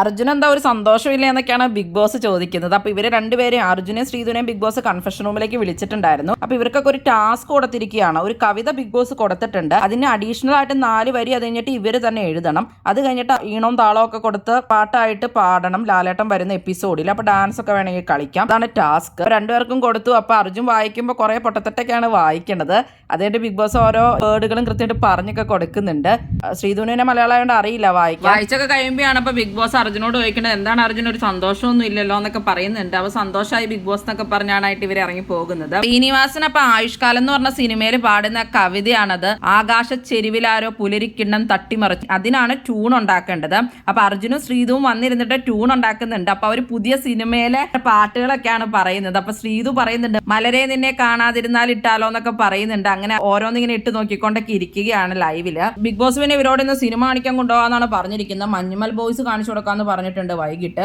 അർജുൻ എന്താ ഒരു സന്തോഷമില്ല എന്നൊക്കെയാണ് ബിഗ് ബോസ് ചോദിക്കുന്നത്. അപ്പൊ ഇവര് രണ്ടുപേരും അർജുനെയും ശ്രീധുനെയും ബിഗ് ബോസ് കൺഫെഷൻ റൂമിലേക്ക് വിളിച്ചിട്ടുണ്ടായിരുന്നു. അപ്പൊ ഇവർക്കൊക്കെ ഒരു ടാസ്ക് കൊടുത്തിരിക്കുകയാണ്. ഒരു കവിത ബിഗ് ബോസ് കൊടുത്തിട്ടുണ്ട്. അതിന് അഡീഷണൽ ആയിട്ട് 4 വരി അത് കഴിഞ്ഞിട്ട് ഇവര് തന്നെ എഴുതണം. അത് കഴിഞ്ഞിട്ട് ഈണവും താളവും ഒക്കെ കൊടുത്ത് പാട്ടായിട്ട് പാടണം ലാലേട്ടൻ വരുന്ന എപ്പിസോഡിൽ. അപ്പൊ ഡാൻസ് ഒക്കെ വേണമെങ്കിൽ കളിക്കാം. അതാണ് ടാസ്ക്. രണ്ടുപേർക്കും കൊടുത്തു. അപ്പൊ അർജുൻ വായിക്കുമ്പോൾ കുറെ പൊട്ടത്തെറ്റൊക്കെയാണ് വായിക്കേണ്ടത്. അതുകൊണ്ട് ബിഗ് ബോസ് ഓരോ വേർഡുകളും കൃത്യമായിട്ട് പറഞ്ഞൊക്കെ കൊടുക്കുന്നുണ്ട്. ശ്രീധുവിനെ മലയാളം അറിയില്ല വായിച്ചൊക്കെ കഴിയുമ്പോഴാണ് അപ്പൊ ബിഗ് ബോസ് അർജുനോട് ചോദിക്കുന്നത് എന്താണ് അർജുൻ ഒരു സന്തോഷമൊന്നും ഇല്ലല്ലോ എന്നൊക്കെ പറയുന്നുണ്ട്. അവ സന്തോഷമായി ബിഗ് ബോസ് എന്നൊക്കെ പറഞ്ഞാണായിട്ട് ഇവർ ഇറങ്ങി പോകുന്നത്. ശ്രീനിവാസൻ അപ്പൊ ആയുഷ്കാലം എന്ന് പറഞ്ഞ സിനിമയിൽ പാടുന്ന കവിതയാണത്. ആകാശ ചെരുവിലാരോ പുലരിക്കിണ്ണം തട്ടിമറിച്ച് അതിനാണ് ട്യൂൺ ഉണ്ടാക്കേണ്ടത്. അപ്പൊ അർജുനും ശ്രീധുവും വന്നിരുന്നിട്ട് ട്യൂൺ ഉണ്ടാക്കുന്നുണ്ട്. അപ്പൊ അവര് പുതിയ സിനിമയിലെ പാട്ടുകളൊക്കെയാണ് പറയുന്നത്. അപ്പൊ ശ്രീധു പറയുന്നുണ്ട് മലരെ നിന്നെ കാണാതിരുന്നാൽ ഇട്ടാലോ എന്നൊക്കെ പറയുന്നുണ്ട്. അങ്ങനെ ഓരോന്നിങ്ങനെ ഇട്ട് നോക്കിക്കൊണ്ടൊക്കെ ഇരിക്കുകയാണ് ലൈവില്. ബിഗ് ബോസ് പിന്നെ ഇവരോട് ഇന്ന് സിനിമ കാണിക്കാൻ കൊണ്ടുപോകാന്നാണ് പറഞ്ഞിരിക്കുന്നത്. മഞ്ഞുമൽ ബോയ്സ് കാണിച്ചു കൊടുക്കാന്ന് പറഞ്ഞിട്ടുണ്ട് വൈകിട്ട്.